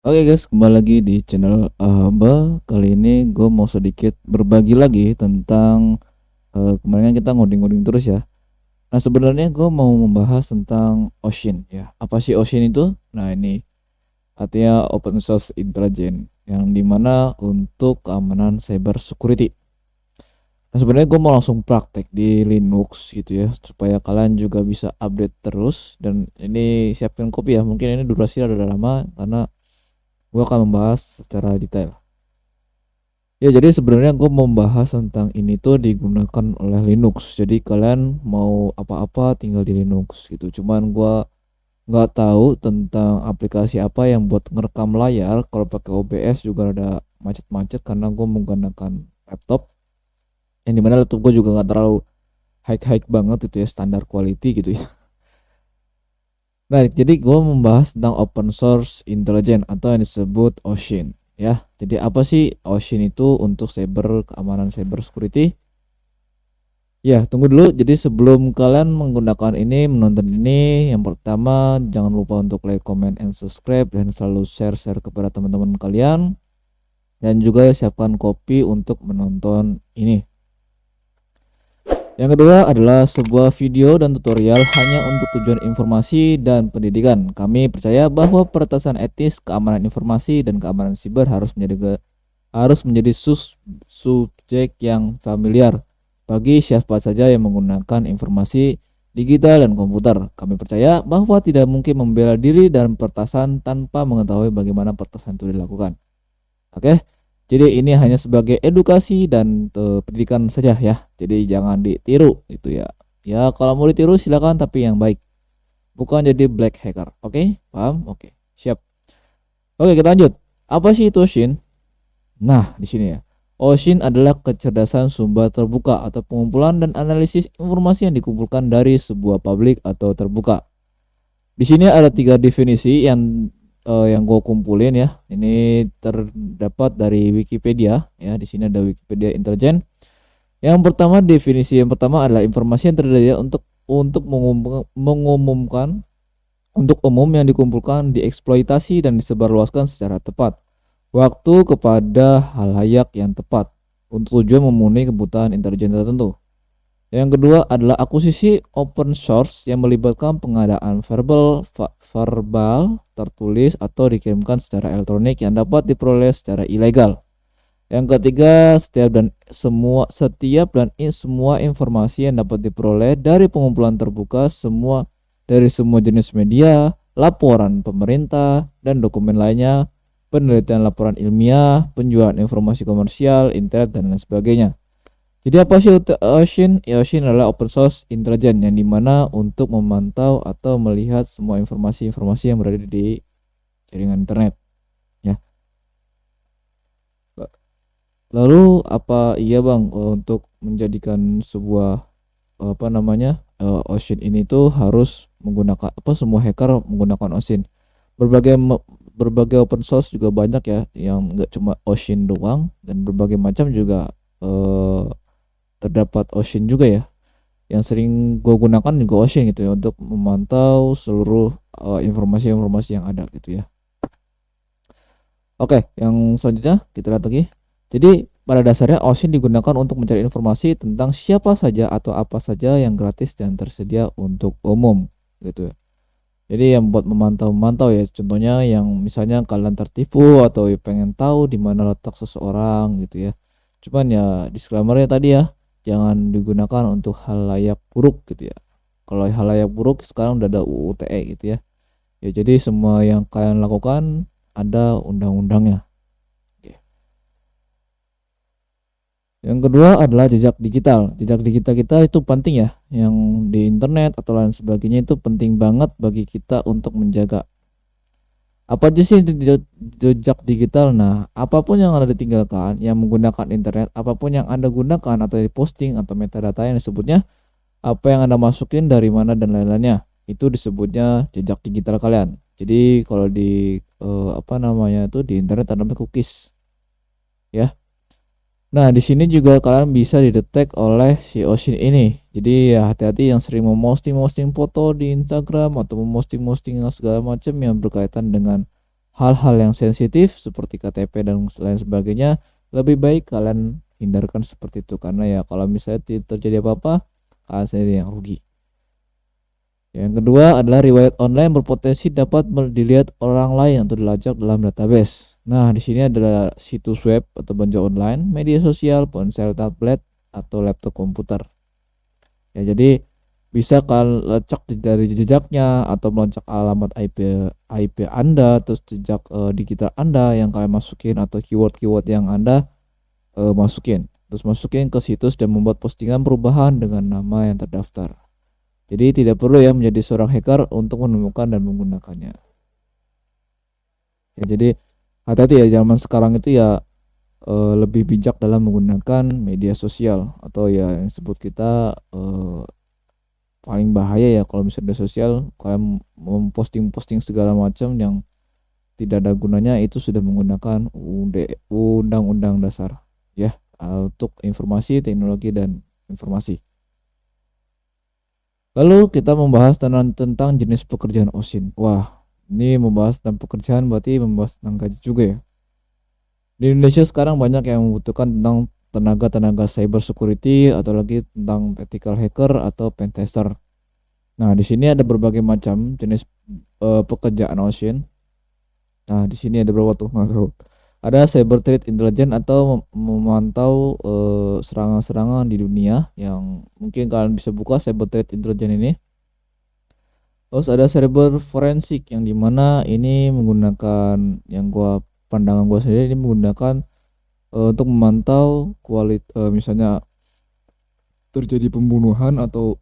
Oke guys, kembali lagi di channel Ahaba. Kali ini gue mau sedikit berbagi lagi tentang kemarin kan kita ngoding-ngoding terus ya. Nah sebenarnya gue mau membahas tentang Ocean ya. Apa sih Ocean itu? Nah ini artinya Open Source Intelligence yang dimana untuk keamanan cyber security. Nah sebenarnya gue mau langsung praktek di Linux gitu ya, supaya kalian juga bisa update terus. Dan ini siapin kopi ya, mungkin ini durasi ada lama karena gue akan membahas secara detail. Ya, jadi sebenarnya gue mau membahas tentang ini tuh digunakan oleh Linux. Jadi kalian mau apa-apa tinggal di Linux gitu. Cuman gue nggak tahu tentang aplikasi apa yang buat ngerekam layar. Kalau pakai OBS juga ada macet-macet karena gue menggunakan laptop. Yang dimana laptop gue juga nggak terlalu high-high banget itu ya, standar quality gitu ya. Nah, jadi gue membahas tentang open source intelligence atau yang disebut Ocean ya. Jadi apa sih Ocean itu untuk keamanan cyber security? Ya, tunggu dulu. Jadi sebelum kalian menggunakan ini, menonton ini, yang pertama jangan lupa untuk like, comment, and subscribe dan selalu share kepada teman-teman kalian dan juga siapkan kopi untuk menonton ini. Yang kedua adalah sebuah video dan tutorial hanya untuk tujuan informasi dan pendidikan. Kami percaya bahwa peretasan etis, keamanan informasi, dan keamanan siber harus menjadi subjek yang familiar bagi siapa saja yang menggunakan informasi digital dan komputer. Kami percaya bahwa tidak mungkin membela diri dalam peretasan tanpa mengetahui bagaimana peretasan itu dilakukan. Oke? Jadi ini hanya sebagai edukasi dan pendidikan saja ya. Jadi jangan ditiru gitu ya. Ya kalau mau ditiru silakan tapi yang baik. Bukan jadi black hacker. Oke? Paham? Oke. Siap. Oke, kita lanjut. Apa sih itu Ocean? Nah, di sini ya. Ocean adalah kecerdasan sumber terbuka atau pengumpulan dan analisis informasi yang dikumpulkan dari sebuah publik atau terbuka. Di sini ada 3 definisi yang gue kumpulin ya. Ini terdapat dari Wikipedia ya. Di sini ada Wikipedia Intelijen. Definisi yang pertama adalah informasi yang tersedia untuk mengumumkan untuk umum yang dikumpulkan, dieksploitasi dan disebarluaskan secara tepat waktu kepada halayak yang tepat untuk tujuan memenuhi kebutuhan intelijen tertentu. Yang kedua adalah akuisisi open source yang melibatkan pengadaan verbal, tertulis atau dikirimkan secara elektronik yang dapat diperoleh secara ilegal. Yang ketiga, semua informasi yang dapat diperoleh dari pengumpulan terbuka dari semua jenis media, laporan pemerintah dan dokumen lainnya, penelitian laporan ilmiah, penjualan informasi komersial, internet dan lain sebagainya. Jadi apa sih Ocean? Ya, Ocean adalah open source intelligence yang dimana untuk memantau atau melihat semua informasi-informasi yang berada di jaringan internet. Ya. Lalu apa iya bang untuk menjadikan sebuah Ocean ini tuh harus menggunakan semua hacker menggunakan Ocean. Berbagai open source juga banyak ya yang nggak cuma Ocean doang dan berbagai macam juga terdapat Ocean juga ya. Yang sering gue gunakan juga Ocean gitu ya untuk memantau seluruh informasi-informasi yang ada gitu ya. Oke, yang selanjutnya kita lihat lagi. Jadi pada dasarnya Ocean digunakan untuk mencari informasi tentang siapa saja atau apa saja yang gratis dan tersedia untuk umum gitu ya. Jadi yang buat memantau ya, contohnya yang misalnya kalian tertipu atau pengen tahu di mana letak seseorang gitu ya. Cuman ya disclaimernya tadi ya, jangan digunakan untuk hal layak buruk gitu ya. Kalau hal layak buruk sekarang udah ada UU ITE gitu ya. Ya jadi semua yang kalian lakukan ada undang-undangnya. Oke. Yang kedua adalah jejak digital. Jejak digital kita itu penting ya, yang di internet atau lain sebagainya itu penting banget bagi kita untuk menjaga. Apa aja sih jejak digital? Nah, apapun yang Anda ditinggalkan yang menggunakan internet, apapun yang Anda gunakan atau diposting atau metadata yang disebutnya, apa yang Anda masukin dari mana dan lain-lainnya, itu disebutnya jejak digital kalian. Jadi kalau di di internet ada namanya cookies. Ya. Nah, di sini juga kalian bisa didetek oleh si Ocean ini. Jadi ya hati-hati yang sering memposting foto di Instagram atau memposting segala macam yang berkaitan dengan hal-hal yang sensitif seperti KTP dan lain sebagainya, lebih baik kalian hindarkan seperti itu, karena ya kalau misalnya terjadi apa-apa, kalian sendiri yang rugi. Yang kedua adalah riwayat online berpotensi dapat dilihat orang lain atau dilacak dalam database. Nah, di sini adalah situs web atau belanja online, media sosial, ponsel, tablet, atau laptop komputer. Ya, jadi bisa kalian lacak dari jejaknya atau melacak alamat IP Anda, terus jejak digital Anda yang kalian masukin atau keyword-keyword yang Anda masukin. Terus masukin ke situs dan membuat postingan perubahan dengan nama yang terdaftar. Jadi tidak perlu ya menjadi seorang hacker untuk menemukan dan menggunakannya. Ya, jadi hati-hati ya, zaman sekarang itu ya lebih bijak dalam menggunakan media sosial, atau ya yang sebut kita paling bahaya ya kalau misalnya media sosial kalian memposting-posting segala macam yang tidak ada gunanya, itu sudah menggunakan undang-undang dasar ya, untuk informasi, teknologi, dan informasi. Lalu kita membahas tentang jenis pekerjaan OSINT. Wah, ini membahas tentang pekerjaan berarti membahas tentang gaji juga ya. Di Indonesia sekarang banyak yang membutuhkan tentang tenaga cyber security atau lagi tentang ethical hacker atau pen tester. Nah, di sini ada berbagai macam jenis pekerjaan OSINT. Nah, di sini ada berapa tuh? Ada cyber threat intelligence atau memantau serangan-serangan di dunia, yang mungkin kalian bisa buka cyber threat intelligence ini. Terus ada cyber forensik, yang dimana ini menggunakan, yang pandangan gua sendiri, ini menggunakan untuk memantau misalnya terjadi pembunuhan atau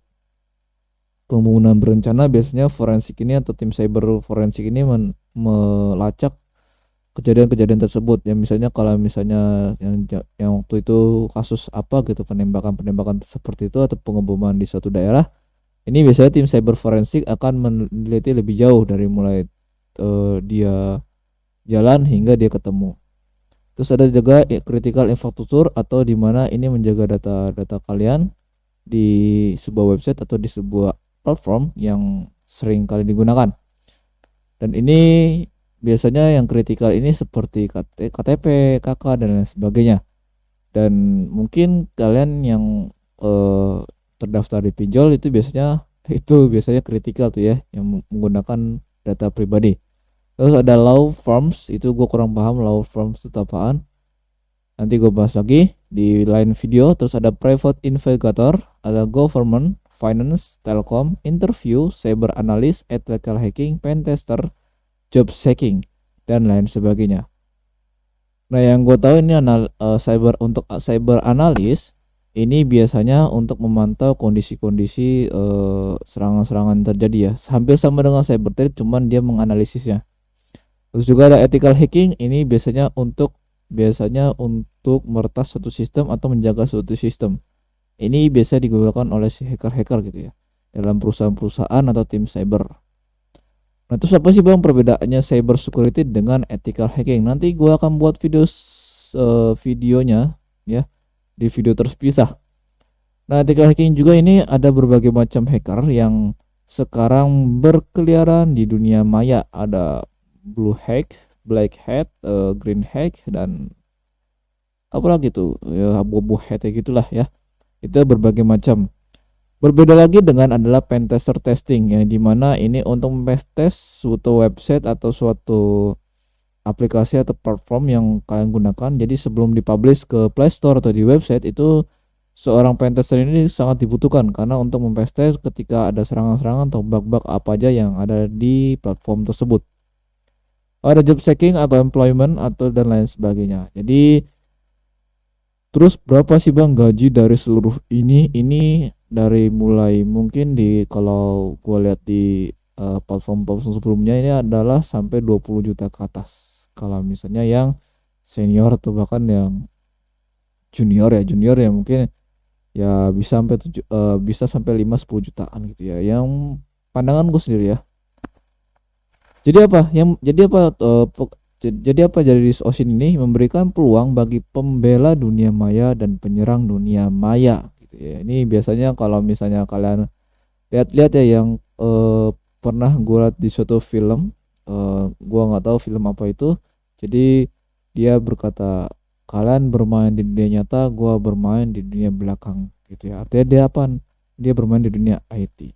pembunuhan berencana. Biasanya forensik ini atau tim cyber forensik ini melacak kejadian-kejadian tersebut. Ya misalnya kalau misalnya yang waktu itu kasus apa gitu, penembakan seperti itu atau pengeboman di suatu daerah, ini biasanya tim cyber forensik akan meneliti lebih jauh dari mulai dia jalan hingga dia ketemu. Terus ada juga critical infrastructure, atau di mana ini menjaga data-data kalian di sebuah website atau di sebuah platform yang sering kali digunakan. Dan ini biasanya yang kritikal ini seperti KTP, KK, dan lain sebagainya. Dan mungkin kalian yang terdaftar di pinjol itu biasanya kritikal tuh ya, yang menggunakan data pribadi. Terus ada law firms, itu gue kurang paham law firms itu apaan. Nanti gue bahas lagi di lain video. Terus ada private investigator, ada government, finance, telkom, interview, cyber analyst, ethical hacking, pen tester, job seeking, dan lain sebagainya. Nah, yang gue tahu ini cyber analyst ini biasanya untuk memantau kondisi-kondisi serangan-serangan terjadi ya, hampir sama dengan cyber threat, cuman dia menganalisisnya. Terus juga ada ethical hacking, ini biasanya untuk meretas suatu sistem atau menjaga suatu sistem. Ini biasa digunakan oleh si hacker-hacker gitu ya, dalam perusahaan-perusahaan atau tim cyber. Nah, terus apa sih bang perbedaannya cyber security dengan ethical hacking? Nanti gue akan buat videonya ya, di video terpisah. Nah, ethical hacking juga ini ada berbagai macam hacker yang sekarang berkeliaran di dunia maya. Ada blue hack, black hat, green hack, dan apa lagi tuh ya, abu-abu hat gitulah ya. Itu berbagai macam. Berbeda lagi dengan adalah pen tester testing, yang dimana ini untuk test suatu website atau suatu aplikasi atau platform yang kalian gunakan. Jadi sebelum dipublish ke Play Store atau di website, itu seorang pen tester ini sangat dibutuhkan, karena untuk test ketika ada serangan-serangan atau bug-bug apa aja yang ada di platform tersebut. Ada job seeking atau employment atau dan lain sebagainya. Jadi terus berapa sih bang gaji dari seluruh ini? Ini dari mulai mungkin kalau gue lihat di platform-platform sebelumnya, ini adalah sampai 20 juta ke atas. Kalau misalnya yang senior atau bahkan yang junior ya mungkin ya bisa sampai 5-10 jutaan gitu ya. Yang pandangan gue sendiri ya. Jadi apa dari OSINT ini memberikan peluang bagi pembela dunia maya dan penyerang dunia maya gitu ya. Ini biasanya kalau misalnya kalian lihat-lihat ya, yang pernah gue lihat di suatu film gua nggak tahu film apa itu. Jadi dia berkata, kalian bermain di dunia nyata, gua bermain di dunia belakang gitu ya. Artinya dia apa? Dia bermain di dunia IT.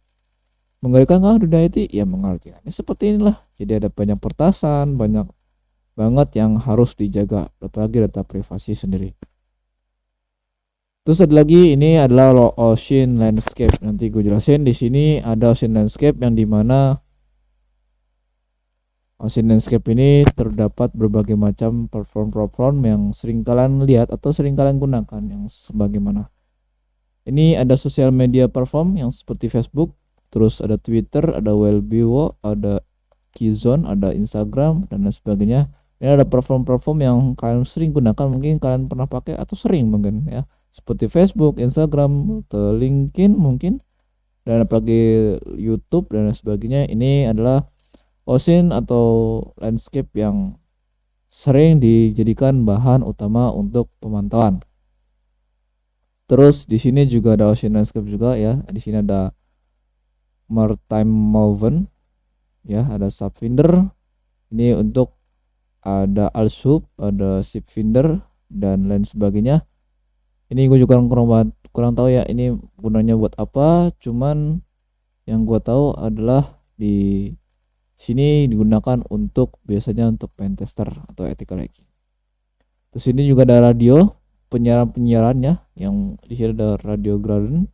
Mengerikan kah dunia IT? Ya mengerikan. Ini seperti inilah. Jadi ada banyak pertasan, banyak banget yang harus dijaga, apalagi data privasi sendiri. Terus ada lagi, ini adalah ocean landscape. Nanti gue jelasin. Di sini ada ocean landscape yang dimana ocean landscape ini terdapat berbagai macam platform-platform yang sering kalian lihat atau sering kalian gunakan, yang sebagaimana ini ada sosial media platform yang seperti Facebook, terus ada Twitter, ada Weibo, ada Keyzone, ada Instagram dan lain sebagainya. Ini ada platform-platform yang kalian sering gunakan, mungkin kalian pernah pakai atau sering mungkin ya, seperti Facebook, Instagram, atau LinkedIn mungkin, dan apalagi YouTube dan lain sebagainya. Ini adalah ocean atau landscape yang sering dijadikan bahan utama untuk pemantauan. Terus di sini juga ada ocean landscape juga ya. Di sini ada maritime movement ya, ada Subfinder. Ini untuk ada Alsub, ada Shipfinder dan lain sebagainya. Ini gue juga kurang tahu ya ini gunanya buat apa. Cuman yang gue tahu adalah di sini digunakan untuk biasanya untuk pentester atau ethical hacking. Terus ini juga ada radio, penyiaran-penyiarannya yang di sini ada Radio Garden,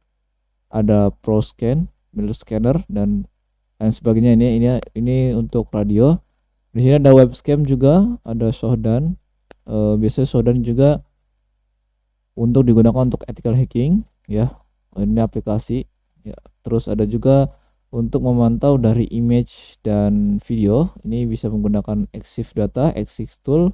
ada ProScan, Miller Scanner dan lain sebagainya. Ini untuk radio. Di sini ada webcam juga, ada Shodan. Biasanya Shodan juga untuk digunakan untuk ethical hacking ya. Ini aplikasi ya. Terus ada juga untuk memantau dari image dan video. Ini bisa menggunakan EXIF data, EXIF tool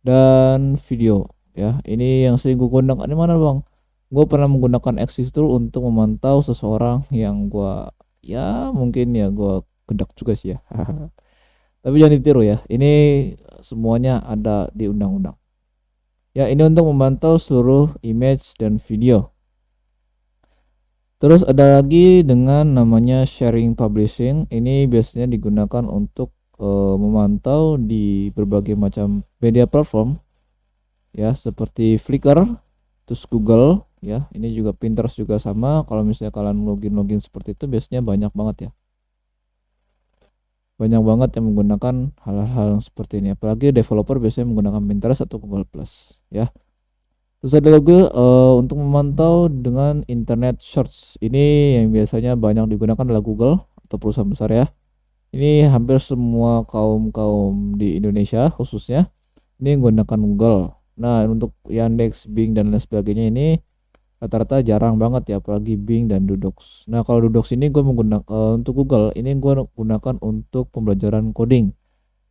dan video ya. Ini yang sering gue gunakan di mana bang? Gue pernah menggunakan EXIF tool untuk memantau seseorang yang gue ya mungkin ya gue kedak juga sih ya. Tapi jangan ditiru ya. Ini semuanya ada di undang-undang. Ya, ini untuk memantau seluruh image dan video. Terus ada lagi dengan namanya sharing publishing. Ini biasanya digunakan untuk memantau di berbagai macam media platform ya, seperti Flickr, terus Google ya. Ini juga Pinterest juga sama. Kalau misalnya kalian login seperti itu biasanya banyak banget ya. Banyak banget yang menggunakan hal-hal seperti ini, apalagi developer biasanya menggunakan Pinterest atau Google Plus ya. Terus ada lagi untuk memantau dengan internet search. Ini yang biasanya banyak digunakan adalah Google atau perusahaan besar ya. Ini hampir semua kaum di Indonesia khususnya ini menggunakan Google. Nah, untuk Yandex, Bing dan lain sebagainya ini rata-rata jarang banget ya, apalagi Bing dan Dudox. Nah, kalau Dudox ini gue menggunakan untuk Google, ini gue gunakan untuk pembelajaran coding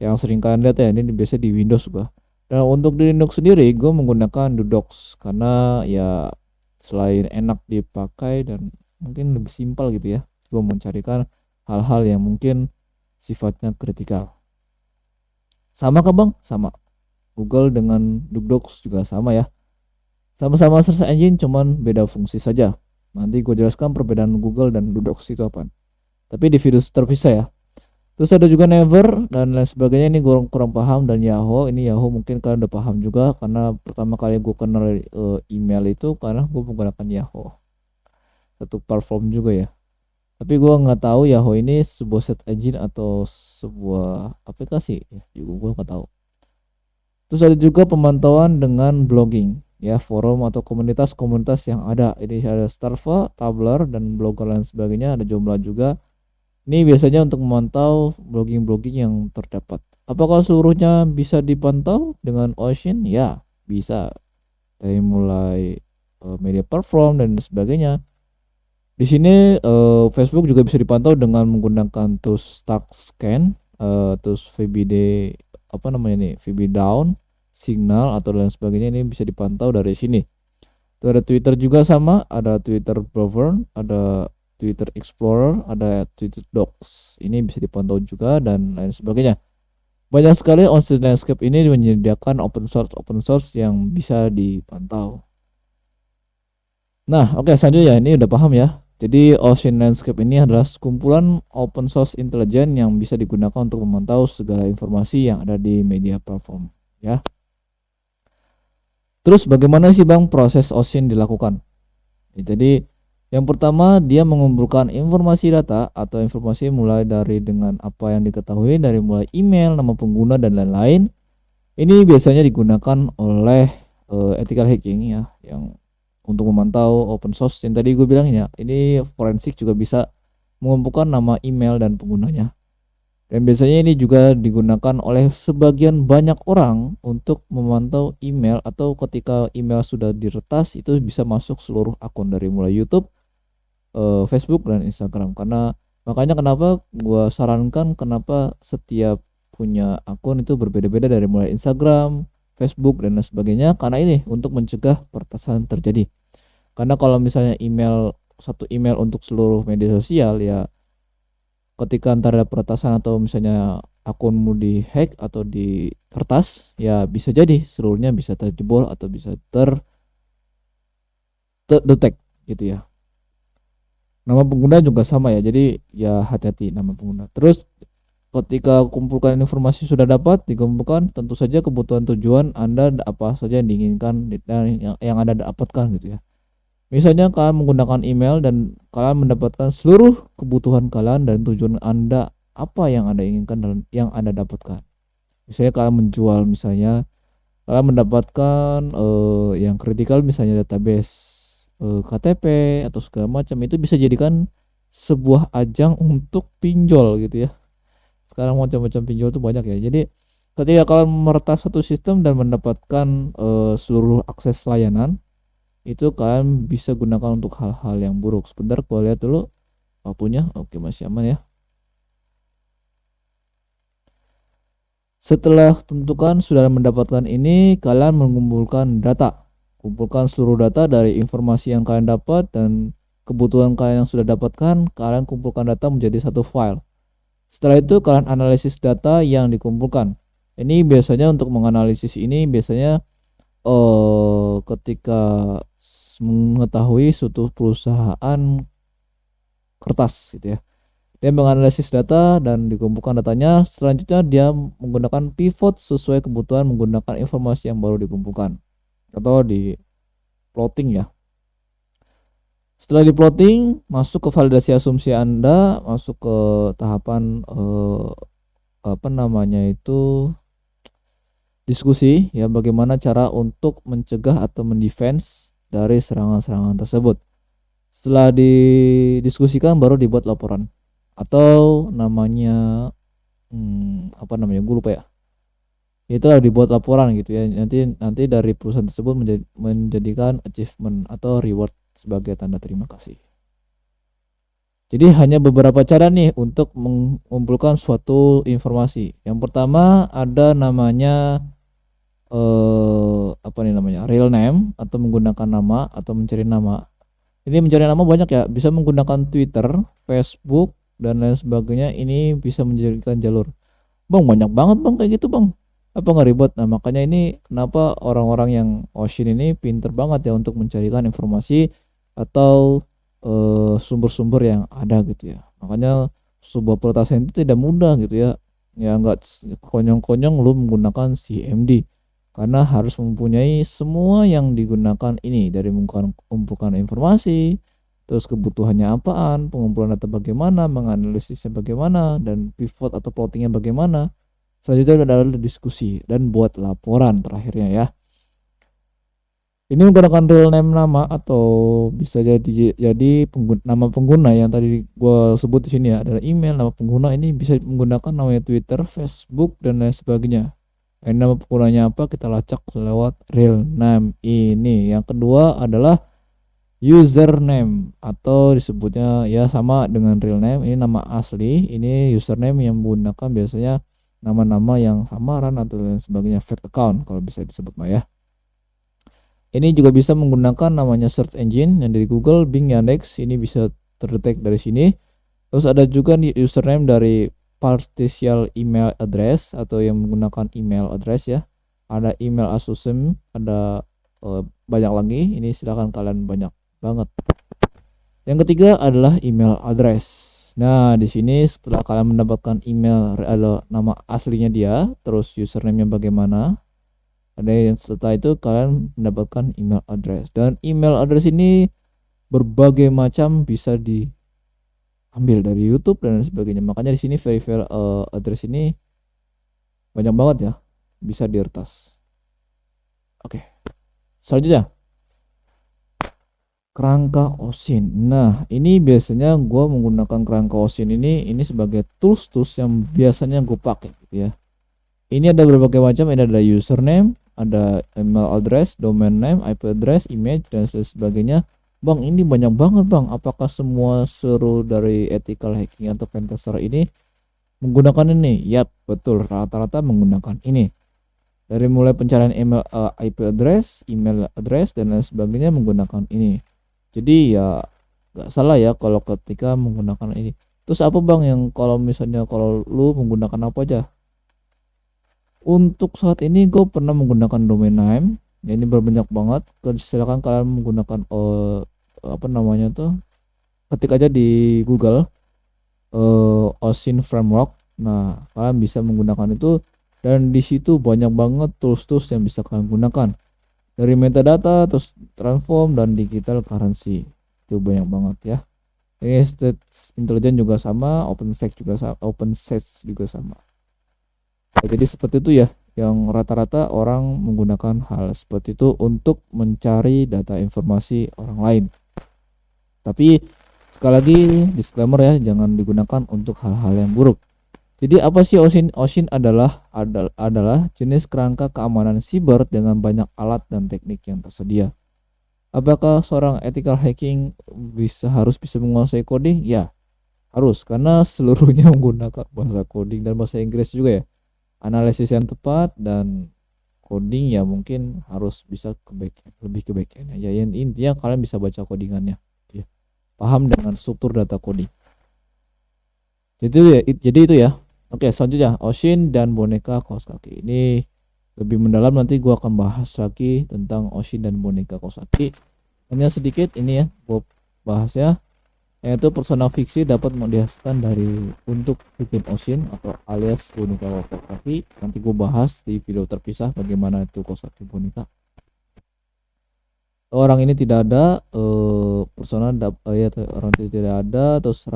yang sering kalian lihat ya, ini biasa di Windows juga. Nah, untuk di Linux sendiri gue menggunakan Dudox karena ya selain enak dipakai dan mungkin lebih simpel gitu ya, gue mencarikan hal-hal yang mungkin sifatnya kritikal. Sama kah bang? Sama. Google dengan Dudox juga sama ya. Sama-sama search engine, cuman beda fungsi saja. Nanti gue jelaskan perbedaan Google dan Dudox itu apa. Tapi di video terpisah ya. Terus ada juga Never dan lain sebagainya. Ini gue kurang paham. Dan Yahoo, ini Yahoo mungkin kalian udah paham juga, karena pertama kali gue kenal email itu karena gue menggunakan Yahoo, satu platform juga ya. Tapi gue nggak tahu Yahoo ini sebuah search engine atau sebuah aplikasi ya, juga gue nggak tahu. Terus ada juga pemantauan dengan blogging ya, forum atau komunitas-komunitas yang ada. Ini ada Starva, Tumblr dan blogger lain sebagainya, ada Joomla juga. Ini biasanya untuk memantau blogging-blogging yang terdapat. Apakah seluruhnya bisa dipantau dengan Ocean? Ya, bisa. Dari mulai media platform dan sebagainya. Di sini Facebook juga bisa dipantau dengan menggunakan tools StarkScan, tools VBD apa namanya nih, VB Down, Signal atau lain sebagainya. Ini bisa dipantau dari sini. Itu ada Twitter juga sama, ada Twitter Browser, ada Twitter Explorer, ada Twitter Docs. Ini bisa dipantau juga dan lain sebagainya. Banyak sekali Ocean Landscape ini menyediakan open source yang bisa dipantau. Nah, oke, selanjutnya ini udah paham ya. Jadi Ocean Landscape ini adalah kumpulan open source intelijen yang bisa digunakan untuk memantau segala informasi yang ada di media platform ya. Terus bagaimana sih Bang proses Ocean dilakukan? Jadi yang pertama dia mengumpulkan informasi data atau informasi mulai dari dengan apa yang diketahui dari mulai email, nama pengguna dan lain-lain. Ini biasanya digunakan oleh ethical hacking ya, yang untuk memantau open source yang tadi gue bilang ya. Ini forensik juga bisa mengumpulkan nama email dan penggunanya. Dan biasanya ini juga digunakan oleh sebagian banyak orang untuk memantau email, atau ketika email sudah diretas itu bisa masuk seluruh akun dari mulai YouTube, Facebook dan Instagram. Karena makanya kenapa gua sarankan kenapa setiap punya akun itu berbeda-beda dari mulai Instagram, Facebook dan lain sebagainya, karena ini untuk mencegah peretasan terjadi. Karena kalau misalnya satu email untuk seluruh media sosial ya, ketika antara peretasan atau misalnya akunmu dihack atau diretas ya bisa jadi seluruhnya bisa terjebol atau bisa terdetek gitu ya. Nama pengguna juga sama ya, jadi ya hati-hati nama pengguna. Terus ketika kumpulkan informasi sudah dapat dikumpulkan, tentu saja kebutuhan tujuan Anda apa saja yang diinginkan dan yang Anda dapatkan gitu ya. Misalnya kalian menggunakan email dan kalian mendapatkan seluruh kebutuhan kalian dan tujuan Anda apa yang Anda inginkan dan yang Anda dapatkan. Misalnya kalian menjual, misalnya kalian mendapatkan yang kritikal misalnya database KTP atau segala macam, itu bisa jadikan sebuah ajang untuk pinjol gitu ya. Sekarang macam-macam pinjol itu banyak ya. Jadi ketika kalian meretas satu sistem dan mendapatkan seluruh akses layanan, itu kalian bisa gunakan untuk hal-hal yang buruk. Sebentar gua lihat dulu waktunya. Oke, masih aman ya. Setelah tentukan sudah mendapatkan ini, kalian mengumpulkan data. Kumpulkan seluruh data dari informasi yang kalian dapat dan kebutuhan kalian yang sudah dapatkan, kalian kumpulkan data menjadi satu file. Setelah itu kalian analisis data yang dikumpulkan. Ini biasanya untuk menganalisis ini biasanya ketika mengetahui suatu perusahaan kertas gitu ya. Dia menganalisis data dan dikumpulkan datanya. Selanjutnya dia menggunakan pivot sesuai kebutuhan menggunakan informasi yang baru dikumpulkan atau di plotting ya. Setelah di plotting, masuk ke validasi asumsi Anda, masuk ke tahapan apa namanya itu diskusi ya, bagaimana cara untuk mencegah atau mendefense dari serangan-serangan tersebut. Setelah didiskusikan baru dibuat laporan atau namanya apa namanya, gue lupa ya. Itu harus dibuat laporan gitu ya. Nanti dari perusahaan tersebut menjadikan achievement atau reward sebagai tanda terima kasih. Jadi hanya beberapa cara nih untuk mengumpulkan suatu informasi. Yang pertama ada namanya apa nih namanya, real name atau menggunakan nama atau mencari nama. Ini mencari nama banyak ya, bisa menggunakan Twitter, Facebook dan lain sebagainya. Ini bisa menjadikan jalur. Bang, banyak banget bang kayak gitu bang, apa nggak ribet? Nah makanya ini kenapa orang-orang yang Ocean ini pinter banget ya untuk mencarikan informasi atau sumber-sumber yang ada gitu ya. Makanya sebuah peretasan itu tidak mudah gitu ya. Ya nggak konyong-konyong lu menggunakan CMD, karena harus mempunyai semua yang digunakan ini dari mengumpulkan informasi, terus kebutuhannya apaan, pengumpulan data bagaimana, menganalisisnya bagaimana, dan pivot atau plottingnya bagaimana. Selanjutnya adalah diskusi dan buat laporan terakhirnya ya. Ini menggunakan real name nama atau bisa jadi nama pengguna yang tadi gua sebut di sini ya, adalah email, nama pengguna. Ini bisa menggunakan namanya Twitter, Facebook dan lain sebagainya. Ini nama penggunanya apa, kita lacak lewat real name ini. Yang kedua adalah username atau disebutnya ya sama dengan real name. Ini nama asli, ini username yang menggunakan biasanya nama-nama yang samaran atau lain sebagainya, fake account kalau bisa disebut mah ya. Ini juga bisa menggunakan namanya search engine yang dari Google, Bing, Yandex. Ini bisa terdetek dari sini. Terus ada juga nih username dari partial email address atau yang menggunakan email address ya. Ada email assumption, ada banyak lagi. Ini silakan kalian banyak banget. Yang ketiga adalah email address. Nah, di sini setelah kalian mendapatkan email nama aslinya dia, terus username-nya bagaimana, ada yang setelah itu kalian mendapatkan email address. Dan email address ini berbagai macam, bisa diambil dari YouTube dan sebagainya. Makanya di sini verify address ini banyak banget ya, bisa diretas. Oke, selanjutnya kerangka OSIN. Nah, ini biasanya gue menggunakan kerangka OSIN ini sebagai tools yang biasanya gue pakai gitu ya. Ini ada berbagai macam, ini ada username, ada email address, domain name, IP address, image, dan sebagainya. Bang, ini banyak banget bang, apakah semua seru dari ethical hacking atau pentester ini menggunakan ini? Yap, betul, rata-rata menggunakan ini. Dari mulai pencarian email, IP address, email address, dan lain sebagainya menggunakan ini. Jadi ya nggak salah ya kalau ketika menggunakan ini. Terus apa bang yang kalau misalnya kalau lu menggunakan apa aja? Untuk saat ini gue pernah menggunakan domain name, ya ini berbanyak banget. Silakan kalian menggunakan apa namanya tuh, ketik aja di Google OSINT framework. Nah, kalian bisa menggunakan itu, dan di situ banyak banget tools yang bisa kalian gunakan. Dari metadata, terus transform, dan digital currency. Itu banyak banget ya. Ini state intelligence juga sama, OpenSearch juga sama. Jadi seperti itu ya, yang rata-rata orang menggunakan hal seperti itu untuk mencari data informasi orang lain. Tapi sekali lagi disclaimer ya, jangan digunakan untuk hal-hal yang buruk. Jadi apa sih OSINT? OSINT adalah jenis kerangka keamanan siber dengan banyak alat dan teknik yang tersedia. Apakah seorang ethical hacking harus bisa menguasai coding? Ya, harus, karena seluruhnya menggunakan bahasa coding dan bahasa Inggris juga ya. Analisis yang tepat dan coding ya mungkin harus bisa lebih ke backend ya. Yang intinya kalian bisa baca codingannya ya. Paham dengan struktur data coding. Jadi itu ya. Oke, selanjutnya OSINT dan boneka kaos kaki. Ini lebih mendalam, nanti gua akan bahas lagi tentang OSINT dan boneka kaos kaki. Hanya sedikit ini ya, gua bahas ya. Yaitu persona fiksi dapat menghasilkan untuk bikin OSINT atau alias boneka kaos kaki. Nanti gue bahas di video terpisah bagaimana itu kaos kaki boneka. Orang ini tidak ada, persona ya, orang itu tidak ada, terus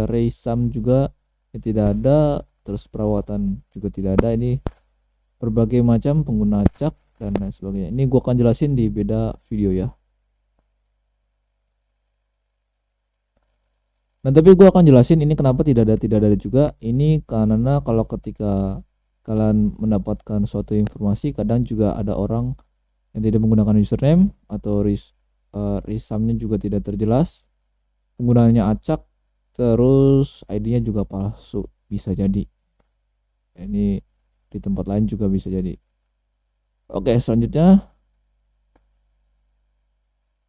resam juga tidak ada, terus perawatan juga tidak ada. Ini berbagai macam pengguna acak dan lain sebagainya. Ini gue akan jelasin di beda video ya. Nah, tapi gue akan jelasin ini kenapa tidak ada juga. Ini karena kalau ketika kalian mendapatkan suatu informasi, kadang juga ada orang yang tidak menggunakan username atau resamnya juga tidak terjelas, penggunaannya acak, terus ID-nya juga palsu, bisa jadi. Ini di tempat lain juga bisa jadi. Oke, selanjutnya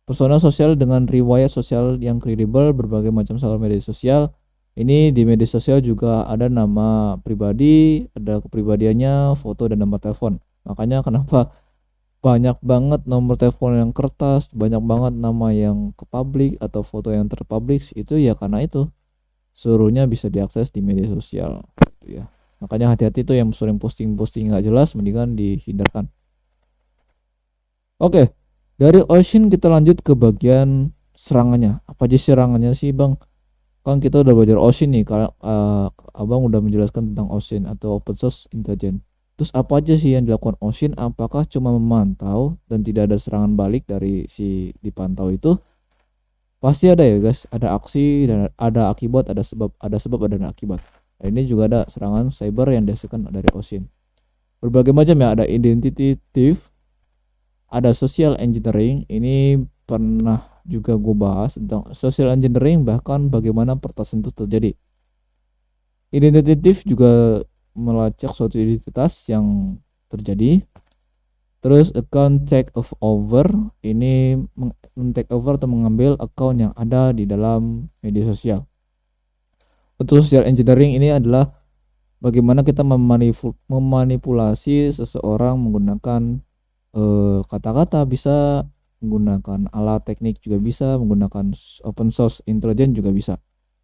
persona sosial dengan riwayat sosial yang kredibel, berbagai macam soal media sosial. Ini di media sosial juga ada nama pribadi, ada kepribadiannya, foto, dan nomor telepon. Makanya kenapa banyak banget nomor telepon yang kertas, banyak banget nama yang ke publik atau foto yang terpublish, itu ya karena itu seluruhnya bisa diakses di media sosial gitu ya. Makanya hati-hati tuh yang sering posting nggak jelas, mendingan dihindarkan. Oke, dari OSINT kita lanjut ke bagian serangannya. Apa aja serangannya sih bang? Kan kita udah belajar OSINT nih, karena abang udah menjelaskan tentang OSINT atau Open Source Intelligence. Terus apa aja sih yang dilakukan OSINT? Apakah cuma memantau dan tidak ada serangan balik dari si dipantau itu? Pasti ada ya guys, ada aksi dan ada akibat, ada sebab ada akibat. Nah, ini juga ada serangan cyber yang dihasilkan dari OSINT. Berbagai macam ya, ada identity thief, ada social engineering. Ini pernah juga gue bahas tentang social engineering, bahkan bagaimana pertasan itu terjadi. Identity thief juga melacak suatu identitas yang terjadi. Terus account takeover, ini take over atau mengambil account yang ada di dalam media sosial. Untuk social engineering ini adalah bagaimana kita memanipulasi seseorang menggunakan kata-kata, bisa menggunakan alat teknik juga bisa, menggunakan open source intelligence juga bisa.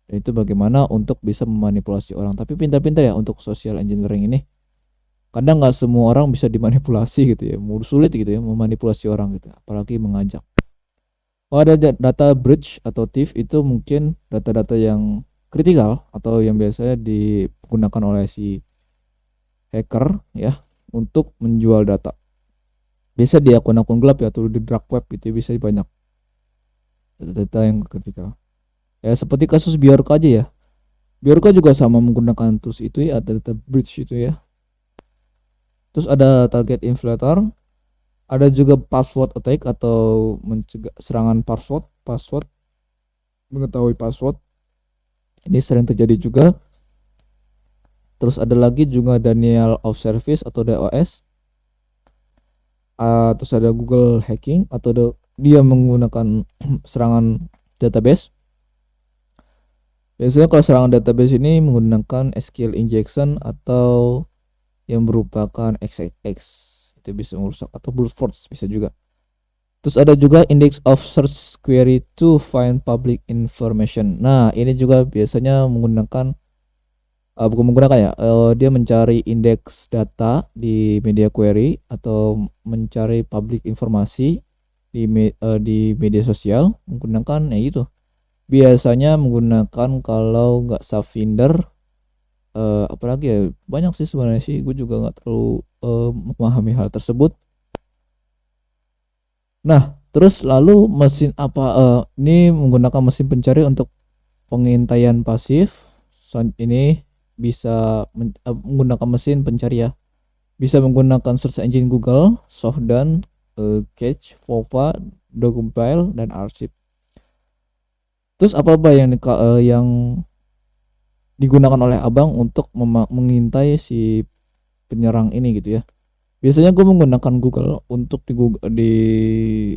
Dan itu bagaimana untuk bisa memanipulasi orang. Tapi pintar-pintar ya untuk social engineering ini. Kadang nggak semua orang bisa dimanipulasi gitu ya, sulit gitu ya memanipulasi orang gitu, apalagi mengajak. Kalau ada data breach atau thief itu mungkin data-data yang kritikal atau yang biasanya digunakan oleh si hacker ya untuk menjual data. Biasa di akun-akun gelap ya atau di dark web gitu ya, bisa banyak data-data yang kritikal. Ya seperti kasus Biorka aja ya. Biorka juga sama menggunakan tools itu ya, ada data breach itu ya. Terus ada target inflator, ada juga password attack atau mencegah serangan password mengetahui password. Ini sering terjadi juga. Terus ada lagi juga denial of service atau DOS. Terus ada Google hacking atau dia menggunakan serangan database. Biasanya kalau serangan database ini menggunakan SQL injection atau yang merupakan XXX, itu bisa merusak, atau brute force bisa juga. Terus ada juga index of search query to find public information. Nah ini juga biasanya menggunakan bukan menggunakan ya, dia mencari indeks data di media query atau mencari public informasi di media sosial menggunakan ya itu. Biasanya menggunakan kalau nggak Savinder, apalagi ya banyak sih sebenarnya sih, gue juga nggak terlalu memahami hal tersebut. Nah terus lalu mesin apa, ini menggunakan mesin pencari untuk pengintaian pasif. Ini bisa menggunakan mesin pencari ya, bisa menggunakan search engine Google, Softdan, Cache, Vova, Documpile, dan Archive. Terus apa yang digunakan oleh abang untuk mengintai si penyerang ini gitu ya. Biasanya gue menggunakan Google untuk di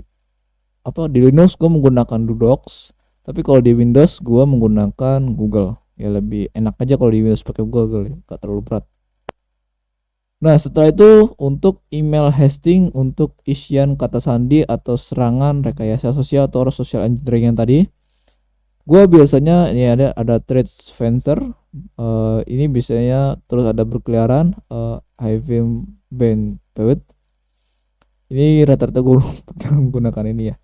Linux gue menggunakan Docs, tapi kalau di Windows gue menggunakan Google. Ya lebih enak aja kalau di Windows pakai Google, gak terlalu berat. Nah setelah itu untuk email hasting, untuk isian kata sandi atau serangan rekayasa sosial atau social engineering yang tadi, gue biasanya ini ada threat fencer, ini biasanya terus ada berkeliaran, HVM band pivot. Ini rata-rata gue menggunakan ini ya.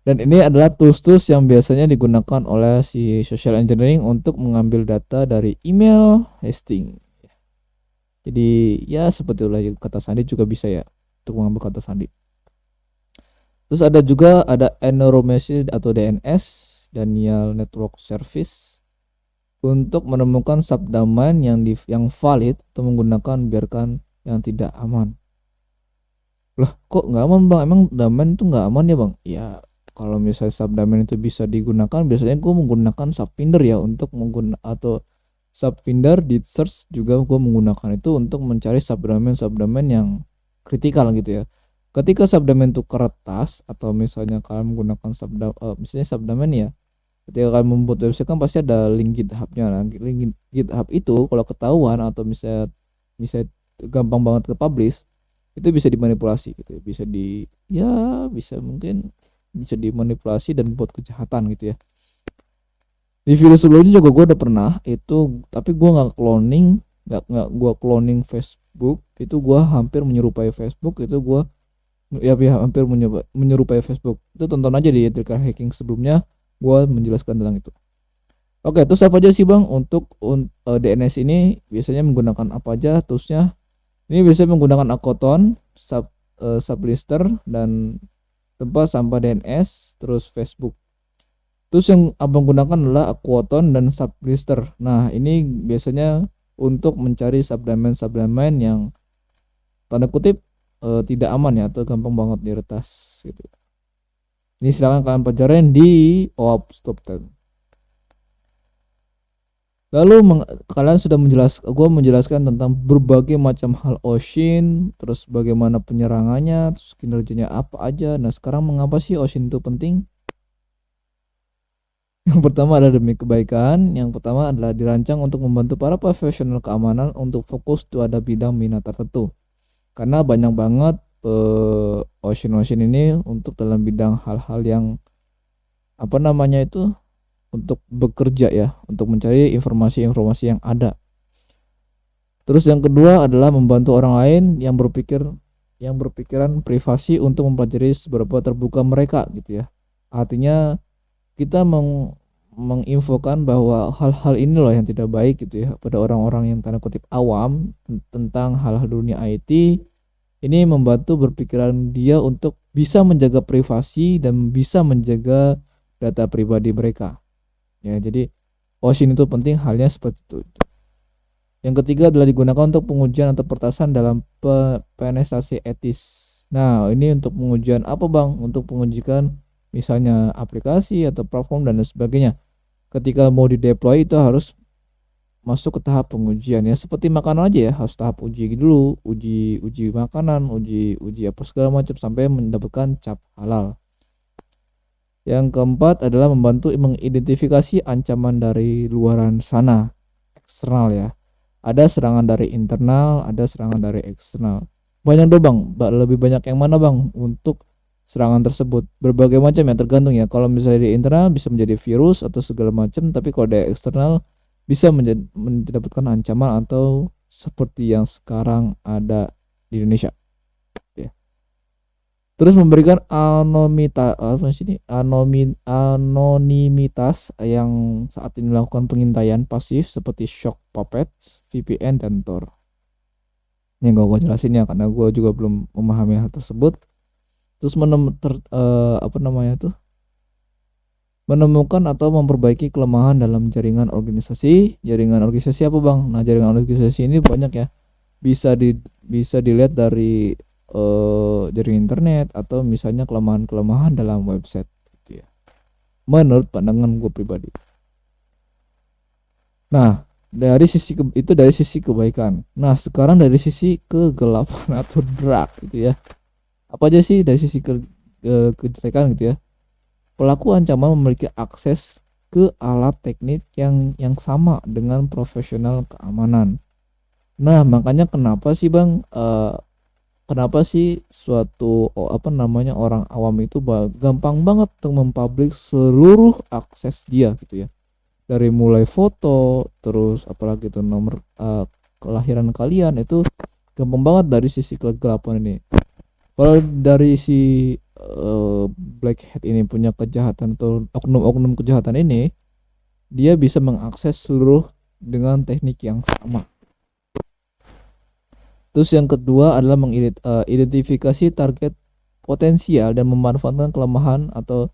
Dan ini adalah tools-tools yang biasanya digunakan oleh si social engineering untuk mengambil data dari email hasting. Jadi ya seperti itulah, kata sandi juga bisa ya untuk mengambil kata sandi. Terus ada juga anonymity atau DNS, Denial Network Service, untuk menemukan subdomain yang valid atau menggunakan biarkan yang tidak aman. Lah kok nggak aman bang? Emang domain itu nggak aman ya bang? Ya kalau misalnya subdomain itu bisa digunakan, biasanya gue menggunakan subfinder ya untuk menggunakan, atau subfinder di search juga gue menggunakan itu untuk mencari subdomain yang kritikal gitu ya. Ketika subdomain itu kertas atau misalnya kalian menggunakan misalnya subdomain ya, ketika kalian membuat website kan pasti ada link GitHub-nya. Nah, link GitHub itu kalau ketahuan atau misalnya gampang banget ke publish, itu bisa dimanipulasi gitu ya. Bisa mungkin bisa dimanipulasi dan buat kejahatan gitu ya. Di video sebelumnya juga gue udah pernah itu, tapi gue nggak gue cloning Facebook, itu gue hampir menyerupai Facebook, itu gue hampir menyerupai Facebook. Itu tonton aja di Etika Hacking sebelumnya, gue menjelaskan tentang itu. Oke, terus apa aja sih bang untuk DNS ini biasanya menggunakan apa aja toolsnya? Ini biasanya menggunakan Acoton, Sublister, dan tempat sampah DNS, terus Facebook. Terus yang abang gunakan adalah Aquaton dan Sublister. Nah ini biasanya untuk mencari subdomain yang tanda kutip tidak aman ya, atau gampang banget diretas gitu. Ini silakan kalian pelajarin di OAuth Stop 10. Lalu kalian sudah menjelaskan tentang berbagai macam hal OSINT, terus bagaimana penyerangannya, terus kinerjanya apa aja. Nah sekarang mengapa sih OSINT itu penting? Yang pertama adalah demi kebaikan. Yang pertama adalah dirancang untuk membantu para profesional keamanan untuk fokus pada bidang minat tertentu. Karena banyak banget Ocean ini untuk dalam bidang hal-hal yang apa namanya itu, untuk bekerja ya, untuk mencari informasi-informasi yang ada. Terus yang kedua adalah membantu orang lain yang berpikiran privasi untuk mempelajari seberapa terbuka mereka gitu ya. Artinya kita menginfokan bahwa hal-hal ini loh yang tidak baik gitu ya pada orang-orang yang tanda kutip awam tentang hal-hal dunia IT. Ini membantu berpikiran dia untuk bisa menjaga privasi dan bisa menjaga data pribadi mereka. Ya, jadi OSINT itu penting halnya seperti itu. Yang ketiga adalah digunakan untuk pengujian atau pertasan dalam penetrasi etis. Nah, ini untuk pengujian apa Bang? Untuk pengujian misalnya aplikasi atau platform dan lain sebagainya. Ketika mau dideploy itu harus masuk ke tahap pengujian ya, seperti makanan aja ya, harus tahap uji dulu, uji makanan, uji apa segala macam sampai mendapatkan cap halal. Yang keempat adalah membantu mengidentifikasi ancaman dari luaran sana, eksternal ya. Ada serangan dari internal, ada serangan dari eksternal. Banyak dong Bang, lebih banyak yang mana Bang untuk serangan tersebut? Berbagai macam ya, tergantung ya. Kalau misalnya di internal bisa menjadi virus atau segala macam, tapi kalau di eksternal bisa mendapatkan ancaman atau seperti yang sekarang ada di Indonesia. Ya. Terus memberikan anonimitas yang saat ini melakukan pengintaian pasif seperti shock puppet, VPN dan Tor. Ini gak gue jelasin ya karena gue juga belum memahami hal tersebut. Terus menemukan atau memperbaiki kelemahan dalam jaringan organisasi. Jaringan organisasi apa Bang? Nah, jaringan organisasi ini banyak ya. Bisa dilihat dari jaringan internet atau misalnya kelemahan-kelemahan dalam website gitu ya. Menurut pandangan gue pribadi. Nah, dari sisi kebaikan. Nah, sekarang dari sisi kegelapan atau dark gitu ya. Apa aja sih dari sisi kejelekan gitu ya? Pelaku ancaman memiliki akses ke alat teknik yang sama dengan profesional keamanan. Nah, makanya kenapa sih Bang, kenapa sih orang awam itu gampang banget untuk mempublik seluruh akses dia gitu ya, dari mulai foto terus apalagi itu nomor kelahiran kalian, itu gampang banget dari sisi kegelapan ini. Kalau dari si black hat ini punya kejahatan atau oknum-oknum kejahatan ini, dia bisa mengakses seluruh dengan teknik yang sama. Terus yang kedua adalah mengidentifikasi target potensial dan memanfaatkan kelemahan atau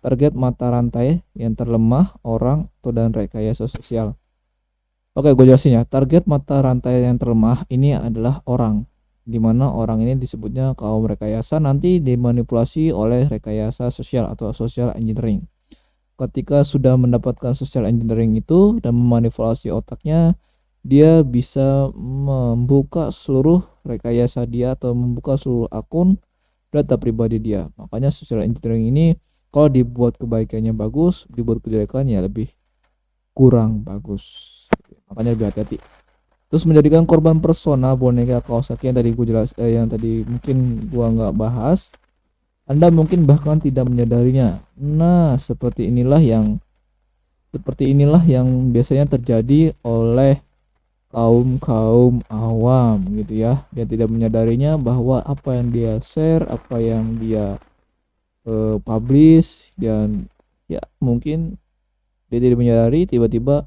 target mata rantai yang terlemah orang atau dan rekayasa sosial. Oke, gue jelasin ya. Target mata rantai yang terlemah ini adalah orang, di mana orang ini disebutnya kaum rekayasa nanti dimanipulasi oleh rekayasa sosial atau social engineering. Ketika sudah mendapatkan social engineering itu dan memanipulasi otaknya, dia bisa membuka seluruh rekayasa dia atau membuka seluruh akun data pribadi dia. Makanya social engineering ini kalau dibuat kebaikannya bagus, dibuat kejelekannya lebih kurang bagus. Makanya lebih hati-hati. Terus menjadikan korban persona boneka Kawasaki yang tadi gue yang tadi mungkin gua nggak bahas. Anda mungkin bahkan tidak menyadarinya. Nah, seperti inilah yang biasanya terjadi oleh kaum awam gitu ya. Dia tidak menyadarinya bahwa apa yang dia share, apa yang dia publish, dan ya mungkin dia tidak menyadari tiba-tiba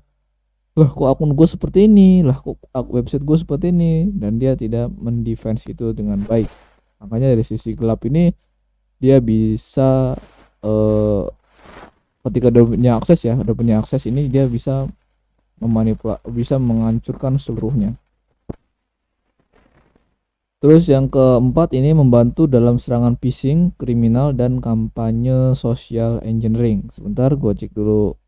lah kok akun gue seperti ini, lah kok website gue seperti ini, dan dia tidak mendefense itu dengan baik. Makanya dari sisi gelap ini dia bisa ketika udah punya akses ini dia bisa bisa menghancurkan seluruhnya. Terus yang keempat ini membantu dalam serangan phishing, kriminal, dan kampanye social engineering. Sebentar gue cek dulu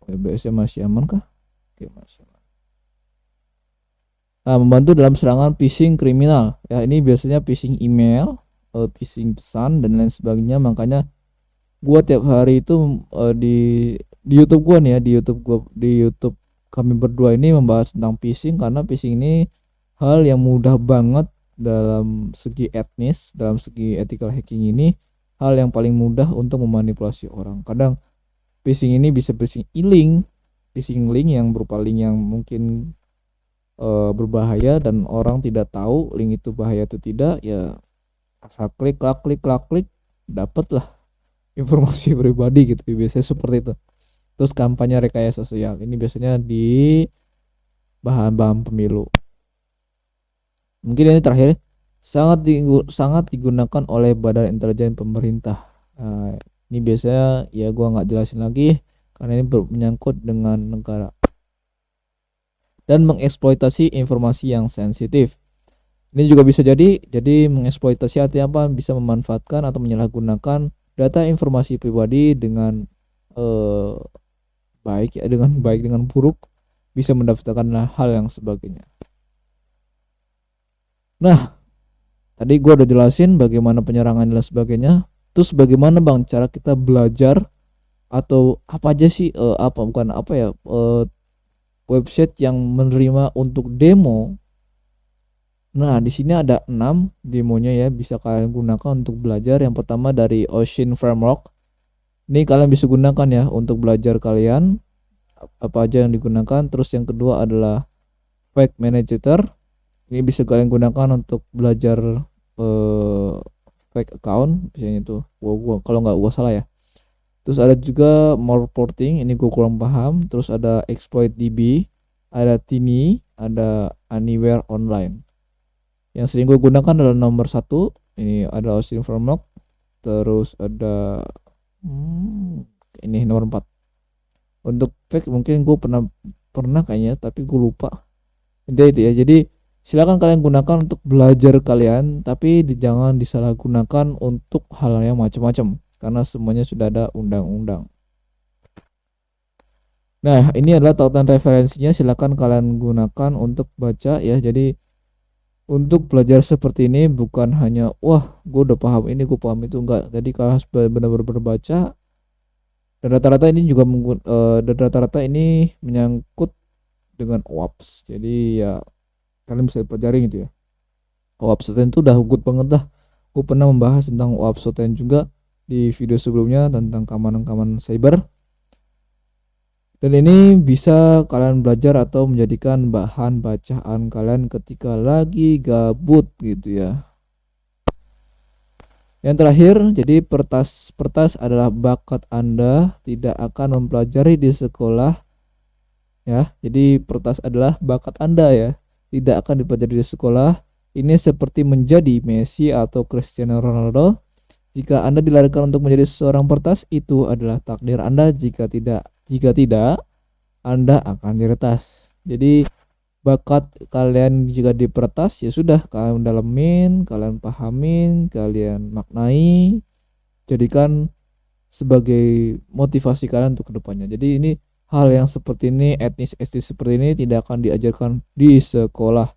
WBS masih aman kah? Oke, masih aman. Nah, membantu dalam serangan phishing kriminal. Ya, ini biasanya phishing email, phishing pesan dan lain sebagainya. Makanya gue tiap hari itu di YouTube gue nih ya, di YouTube kami berdua ini membahas tentang phishing, karena phishing ini hal yang mudah banget dalam segi etnis, dalam segi ethical hacking ini hal yang paling mudah untuk memanipulasi orang. Kadang phishing ini bisa phishing link yang berupa link yang mungkin berbahaya dan orang tidak tahu link itu bahaya atau tidak, ya asal klik dapatlah informasi pribadi gitu, biasanya seperti itu. Terus kampanye rekayasa sosial ini biasanya di bahan-bahan pemilu. Mungkin ini terakhir, sangat digunakan oleh badan intelijen pemerintah. Ini biasanya ya gua nggak jelasin lagi karena ini menyangkut dengan negara dan mengeksploitasi informasi yang sensitif. Ini juga bisa jadi mengeksploitasi artinya apa? Bisa memanfaatkan atau menyalahgunakan data informasi pribadi dengan baik dengan buruk, bisa mendaftarkan hal yang sebagainya. Nah, tadi gue udah jelasin bagaimana penyerangan dan sebagainya. Terus bagaimana bang cara kita belajar atau apa aja sih website yang menerima untuk demo. Nah, di sini ada 6 demonya ya, bisa kalian gunakan untuk belajar. Yang pertama dari Ocean Framework. Ini kalian bisa gunakan ya untuk belajar kalian apa aja yang digunakan. Terus yang kedua adalah Fake Manager. Ini bisa kalian gunakan untuk belajar fake account, biasanya itu. Kalau nggak gua salah ya. Terus ada juga more reporting, ini gue kurang paham. Terus ada Exploit DB, ada Tiny, ada Anywhere Online. Yang sering gue gunakan adalah nomor 1, ini ada Ocean Framework. Terus ada ini nomor 4. Untuk fake mungkin gue pernah kayaknya, tapi gue lupa. Intinya itu ya. Jadi silakan kalian gunakan untuk belajar kalian, tapi jangan disalahgunakan untuk hal yang macam-macam karena semuanya sudah ada undang-undang. Nah, ini adalah tautan referensinya, silakan kalian gunakan untuk baca ya. Jadi untuk belajar seperti ini bukan hanya wah gue udah paham ini, gue paham itu, enggak. Jadi kalian harus benar-benar berbaca. Dan rata-rata ini menyangkut dengan OWASP. Jadi ya kalian bisa pelajari gitu ya. OWASP itu udah good banget dah. Gue pernah membahas tentang OWASP juga di video sebelumnya tentang keamanan cyber. Dan ini bisa kalian belajar atau menjadikan bahan bacaan kalian ketika lagi gabut gitu ya. Yang terakhir, jadi pertas adalah bakat Anda, tidak akan mempelajari di sekolah ya. Jadi pertas adalah bakat Anda ya, tidak akan dipelajari di sekolah. Ini seperti menjadi Messi atau Cristiano Ronaldo. Jika Anda dilahirkan untuk menjadi seorang pertas, itu adalah takdir Anda. Jika tidak, Anda akan diretas. Jadi bakat kalian jika dipertas ya sudah, kalian dalemin, kalian pahamin, kalian maknai, jadikan sebagai motivasi kalian untuk kedepannya. Jadi ini hal yang seperti ini, etnis seperti ini tidak akan diajarkan di sekolah,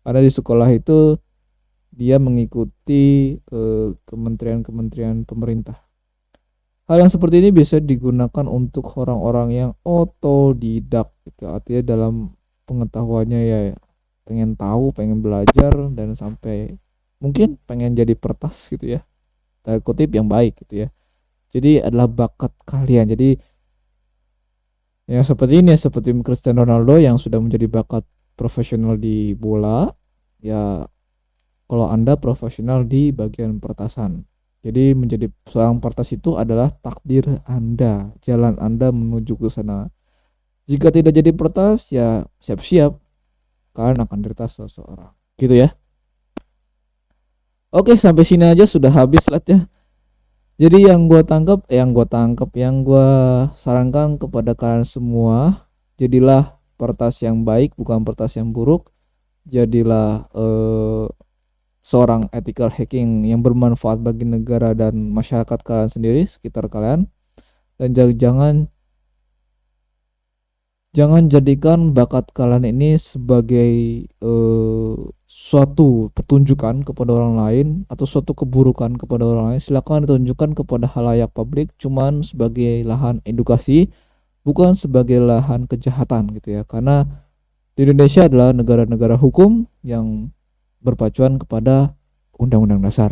karena di sekolah itu dia mengikuti kementerian pemerintah. Hal yang seperti ini bisa digunakan untuk orang-orang yang otodidak gitu, artinya dalam pengetahuannya ya pengen tahu, pengen belajar, dan sampai mungkin pengen jadi pertas gitu ya, tanda kutip yang baik gitu ya. Jadi adalah bakat kalian. Jadi yang seperti ini, seperti Cristiano Ronaldo yang sudah menjadi bakat profesional di bola ya. Kalau Anda profesional di bagian pertasan, jadi menjadi seorang pertas itu adalah takdir Anda, jalan Anda menuju ke sana. Jika tidak jadi pertas ya siap-siap kalian akan diretas seseorang gitu ya. Oke, sampai sini aja sudah habis slide-nya. Jadi yang gue sarankan kepada kalian semua, jadilah pertas yang baik, bukan pertas yang buruk. Jadilah seorang ethical hacking yang bermanfaat bagi negara dan masyarakat kalian sendiri, sekitar kalian. Dan jangan jadikan bakat kalian ini sebagai suatu pertunjukan kepada orang lain atau suatu keburukan kepada orang lain. Silakan ditunjukkan kepada halayak publik cuman sebagai lahan edukasi, bukan sebagai lahan kejahatan gitu ya. Karena di Indonesia adalah negara-negara hukum yang berpacuan kepada Undang-Undang Dasar.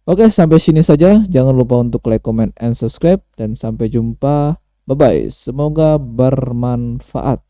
Oke, sampai sini saja. Jangan lupa untuk like, comment, and subscribe. Dan sampai jumpa. Bye-bye. Semoga bermanfaat.